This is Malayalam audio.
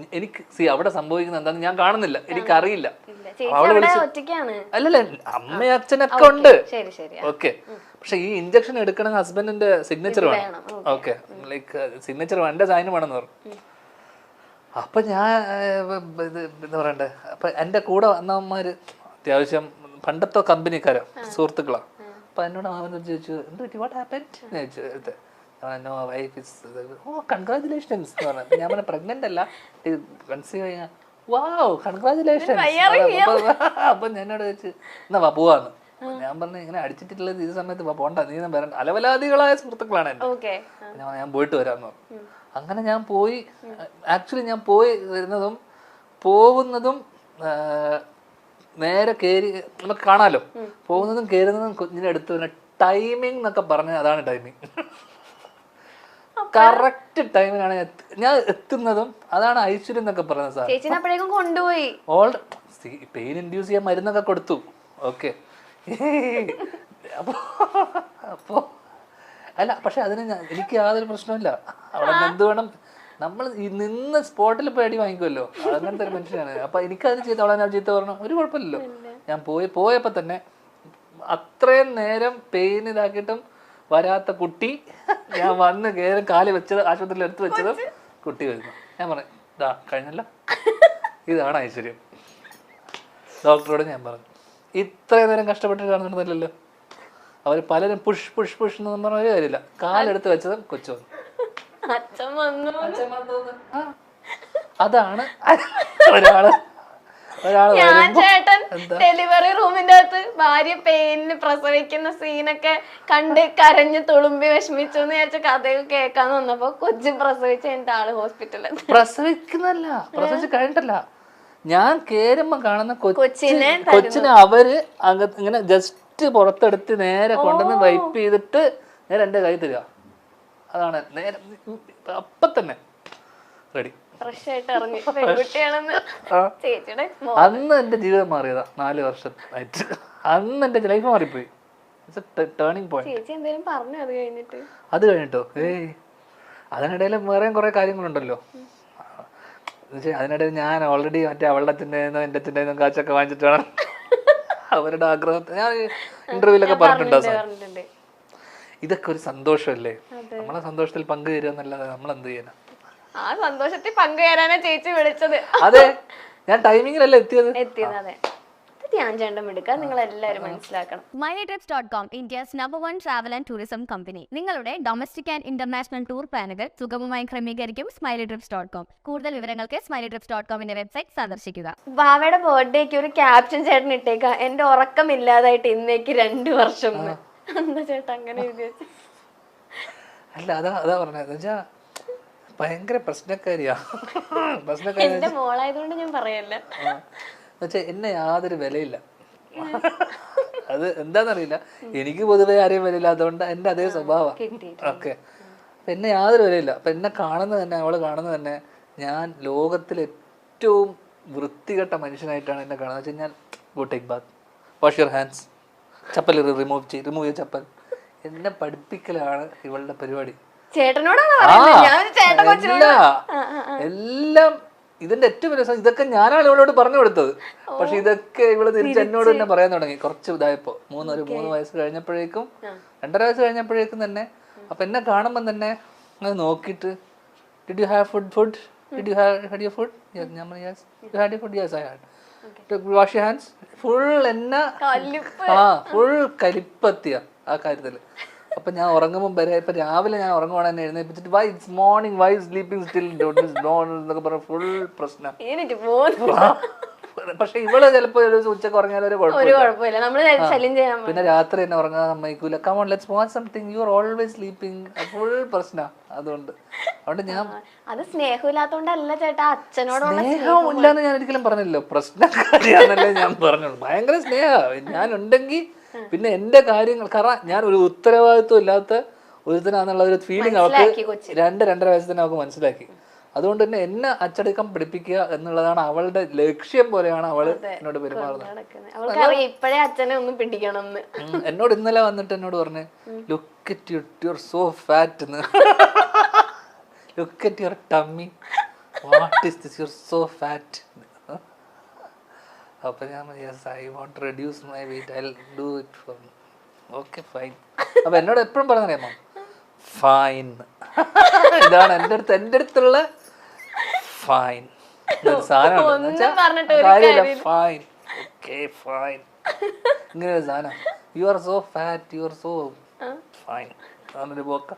എനിക്ക് അവിടെ സംഭവിക്കുന്നത് എന്താന്ന് ഞാൻ കാണുന്നില്ല, എനിക്കറിയില്ല. അല്ലല്ല, അമ്മയും അച്ഛനൊക്കെ ഉണ്ട്. ഓക്കെ, പക്ഷെ ഈ ഇഞ്ചക്ഷൻ എടുക്കണമെങ്കിൽ ഹസ്ബൻഡിന്റെ സിഗ്നേച്ചർ വേണം. ഓക്കെ, ലൈക്ക് സിഗ്നേച്ചർ വേണ്ട, സൈൻ വേണമെന്ന് പറഞ്ഞു. അപ്പൊ ഞാൻ എന്താ പറയണ്ടേ, അപ്പൊ എന്റെ കൂടെ വന്നവന്മാര് അത്യാവശ്യം പണ്ടത്തെ കമ്പനിക്കാരാ, സുഹൃത്തുക്കളാ. അപ്പൊ എന്നോട് അവൻ ചോദിച്ചു, എന്ത് പറ്റി, വാട്ട് ഹാപ്പൻഡ് ചോദിച്ചു. No wife is, oh congratulations എന്ന് പറഞ്ഞു. ഞാൻ പറഞ്ഞ പ്രഗ്നന്റ് അല്ല, കൺസീവ് ചെയ്യാൻ. Wow, congratulations. അപ്പൊ എന്നോട് ചോദിച്ചു, എന്നാ വാ പോവാന്ന്. ഞാൻ പറഞ്ഞു, ഇങ്ങനെ അടിച്ചിട്ടുള്ളത് ഈ സമയത്ത് പോണ്ട, നീ വരണ്ട. അലവലാദികളായ സുഹൃത്തുക്കളാണ് എന്റെ. ഞാൻ പോയിട്ട് വരാന്ന് പറഞ്ഞു. അങ്ങനെ ഞാൻ പോയി. ആക്ച്വലി ഞാൻ പോയി വരുന്നതും പോകുന്നതും നേരെ കയറി നമുക്ക് കാണാലോ, പോകുന്നതും കയറുന്നതും കുഞ്ഞിനെ എടുത്തു. ടൈമിംഗ് എന്നൊക്കെ പറഞ്ഞ അതാണ് ടൈമിംഗ്. കറക്റ്റ് ടൈമിനാണ് ഞാൻ എത്തുന്നതും. അതാണ് ഐശ്വര്യം എന്നൊക്കെ പറഞ്ഞത്. സാർ കൊണ്ടുപോയി പെയിൻ ഇൻഡ്യൂസ് ചെയ്യാൻ മരുന്നൊക്കെ കൊടുത്തു. ഓക്കെ, അപ്പോ അല്ല, പക്ഷെ അതിന് എനിക്ക് യാതൊരു പ്രശ്നമില്ല. അവിടെ എന്ത് വേണം, നമ്മൾ നിന്ന് സ്പോട്ടിൽ പോയി അടി വാങ്ങിക്കുമല്ലോ, അങ്ങനത്തെ ഒരു മനുഷ്യനാണ്. അപ്പൊ എനിക്കതിന് ചീത്ത, അവളെ ഞാൻ ചീത്ത പറഞ്ഞു, ഒരു കുഴപ്പമില്ലല്ലോ. ഞാൻ പോയപ്പോ തന്നെ അത്രയും നേരം പെയിൻ ഇതാക്കിയിട്ടും വരാത്ത കുട്ടി, ഞാൻ വന്ന് കയറി കാല് വെച്ചത്, ആശുപത്രിയിൽ എടുത്ത് വെച്ചതും കുട്ടി വരുന്നു. ഞാൻ പറഞ്ഞു, ഇതാ കഴിഞ്ഞല്ലോ, ഇതാണ് ഐശ്വര്യം. ഡോക്ടറോട് ഞാൻ പറഞ്ഞു, ഇത്രയും നേരം കഷ്ടപ്പെട്ട് കാണുന്നില്ലല്ലോ. അവർ പലരും പുഷ് പുഷ് പുഷ് എന്ന് പറഞ്ഞ ഒരു കാര്യമില്ല, കാലെടുത്ത് വെച്ചതും കൊച്ചു വന്നു. അതാണ് ഒരാള് ചേട്ടൻ ഡെലിവറി റൂമിന്റെ അകത്ത് ഭാര്യ പെയിന് പ്രസവിക്കുന്ന സീനൊക്കെ കണ്ട് കരഞ്ഞ് തുളുമ്പി വിഷമിച്ചു എന്ന് വിചാരിച്ച കഥയൊക്കെ കേൾക്കാന്ന് വന്നപ്പോ കൊച്ചു പ്രസവിച്ച എന്റെ ആള് ഹോസ്പിറ്റലിൽ. പ്രസവിക്കുന്നല്ല, പ്രസവിച്ച് കഴിഞ്ഞിട്ടല്ല, ഞാൻ കേറുമ്പോ കാണുന്ന കൊച്ചിനെ അവര് ഇങ്ങനെ ജസ്റ്റ് പുറത്തെടുത്ത് നേരെ കൊണ്ടുവന്ന് വൈപ്പ് ചെയ്തിട്ട് നേരെ എന്റെ കൈ തരിക. അതാണ് നേരെ അപ്പൊ തന്നെ റെഡി. അന്ന് എന്റെ ജീവിതം മാറിയതാ, 4 വർഷമായിട്ട്. അന്ന് എന്റെ ലൈഫ് മാറിപ്പോയി. Turning point. അത് കഴിഞ്ഞിട്ടോ, അതിനിടയിൽ വേറെയും കുറെ കാര്യങ്ങളുണ്ടല്ലോ. അതിനിടയിൽ ഞാൻ ഓൾറെഡി മറ്റേ അവളുടെ അച്ഛൻ്റെന്നും എന്റെ അച്ഛൻ്റെന്നും കാശൊക്കെ വാങ്ങിച്ചിട്ട് വേണം അവരുടെ ആഗ്രഹത്തെ ഞാൻ ഇന്റർവ്യൂലൊക്കെ പറഞ്ഞിട്ടുണ്ടോ. ഇതൊക്കെ ഒരു സന്തോഷമല്ലേ, നമ്മളെ സന്തോഷത്തിൽ പങ്കുചേരുക എന്നല്ലാതെ നമ്മൾ എന്ത് ചെയ്യാനാ. ആ സന്തോഷത്തിൽ പങ്കുചേരാനാ ചേച്ചി വിളിച്ചത്. അതെ, ഞാൻ ടൈമിങ്ങിലല്ലേ എത്തിയത്. അതെ, ധ്യാൻ ചേട്ടൻ എടുക്കുക, നിങ്ങൾ എല്ലാവരും മനസ്സിലാക്കണം. MyLitrips.com, India's #1 travel and tourism company. നിങ്ങളുടെ ഡൊമസ്റ്റിക് ആൻഡ് ഇന്റർനാഷണൽ ടൂർ പ്ലാനുകൾ സുഗമമായി ക്രമീകരിക്കും SmileTrips.com. കൂടുതൽ വിവരങ്ങൾക്ക് SmileTrips.com വെബ്സൈറ്റ് സന്ദർശിക്കുക. ബാവയുടെ ബർത്ത്ഡേക്ക് ഒരു ക്യാപ്ഷൻ ചേട്ടൻ ഇട്ടേക്ക, എന്റെ ഉറക്കമില്ലാതായിട്ട് ഇന്നേക്ക് 2 വർഷം. എന്താ ചേട്ടാ അങ്ങനെ അല്ല, അതാ പറഞ്ഞത്, ഭയങ്കര പ്രശ്നക്കാരിയാ. എന്റെ മോളായതുകൊണ്ട് ഞാൻ പറയല്ല. എന്നെ യാതൊരു വിലയില്ല. അത് എന്താന്നറിയില്ല, എനിക്ക് പൊതുവെ ആരെയും വിലയില്ലാത്തതുകൊണ്ട് എന്റെ അതേ സ്വഭാവം. ഓക്കെ, അപ്പൊ എന്നെ യാതൊരു വിലയില്ല. അപ്പൊ എന്നെ കാണുന്നത് തന്നെ, അവള് കാണുന്നത് തന്നെ, ഞാൻ ലോകത്തിലെ ഏറ്റവും വൃത്തികെട്ട മനുഷ്യനായിട്ടാണ് എന്നെ കാണുന്നത്. വെച്ച് കഴിഞ്ഞാൽ go take Baat, wash your hands, chappal remove chappal. എന്നെ പഠിപ്പിക്കലാണ് ഇവളുടെ പരിപാടി. എല്ലാം ഇതിന്റെ ഏറ്റവും വലിയ ഇതൊക്കെ ഞാനാണ് ഇവളോട് പറഞ്ഞു കൊടുത്തത്. പക്ഷെ ഇതൊക്കെ ഇവള് തിരിച്ച് എന്നോട് തന്നെ പറയാൻ തുടങ്ങി കുറച്ച് ഇതായപ്പോ. 3 വയസ്സ് കഴിഞ്ഞപ്പോഴേക്കും, 2.5 വയസ്സ് കഴിഞ്ഞപ്പോഴേക്കും തന്നെ. അപ്പൊ എന്നെ കാണുമ്പോ തന്നെ അത് നോക്കിയിട്ട്, did you have food did you had your food? ഞാൻ പറഞ്ഞു yes. You had your food? Yes I had. Wash your hands. Full എന്നെ ഫുൾ കലിപ്പത്തിയ ആ കാര്യത്തില്. അപ്പൊ ഞാൻ ഉറങ്ങുമ്പോൾ വരെ, ഇപ്പൊ രാവിലെ ഞാൻ ഉറങ്ങുവാണ്, എന്നെ എഴുന്നേപ്പിച്ചിട്ട് why it's morning, why is sleeping still, എന്നൊക്കെ പറഞ്ഞ ഫുൾ പ്രശ്നം. പക്ഷെ ഇവള് ചിലപ്പോ ഉച്ചക്ക് ഉറങ്ങിയാലും ഒരു കുഴപ്പമില്ല. പിന്നെ രാത്രി എന്നെ ഉറങ്ങാൻ സമ്മതിക്കൂല. Come on let's watch something, you are always sleeping. Full പ്രശ്നം. അതുകൊണ്ട് ഞാൻ അത് സ്നേഹമില്ലാത്തോണ്ടല്ല ചേട്ടാ, അച്ഛനോടുള്ള സ്നേഹം ഇല്ലാന്ന് ഞാൻ ഒരിക്കലും പറഞ്ഞില്ലല്ലോ. പ്രശ്നക്കാരിയാന്നല്ലേ ഞാൻ പറഞ്ഞോളൂ. ഭയങ്കര സ്നേഹം ഞാൻ ഉണ്ടെങ്കിൽ പിന്നെ എന്റെ കാര്യങ്ങൾ, കാരണം ഞാൻ ഒരു ഉത്തരവാദിത്വം ഇല്ലാത്ത ഒരുത്തനാന്നുള്ള ഒരു ഫീലിംഗ് അവൾക്ക് 2-2.5 വയസ്സ് തന്നെ അവൾക്ക് മനസ്സിലാക്കി. അതുകൊണ്ട് തന്നെ എന്നെ അച്ചടക്കം പഠിപ്പിക്കുക എന്നുള്ളതാണ് അവളുടെ ലക്ഷ്യം പോലെയാണ് അവള് എന്നോട് പെരുമാറുന്നത്. എന്നോട് ഇന്നലെ വന്നിട്ട് എന്നോട് പറഞ്ഞു, look at you, you are so fat എന്ന്. Look at your tummy. What is this, you are so fat. അപ്പം ഞാൻ yes I want reduce my weight, I do it for. Okay fine. അപ്പം എന്നോട് എപ്പോഴും പറഞ്ഞറിയാമോ, ഫൈൻ. ഇതാണ് എൻ്റെ അടുത്തുള്ള ഫൈൻ. ഫൈൻ, ഓക്കെ ഫൈൻ, ഇങ്ങനെ ഒരു സാധനം. U are so fat, U are so fine. അതൊരു പോക്ക.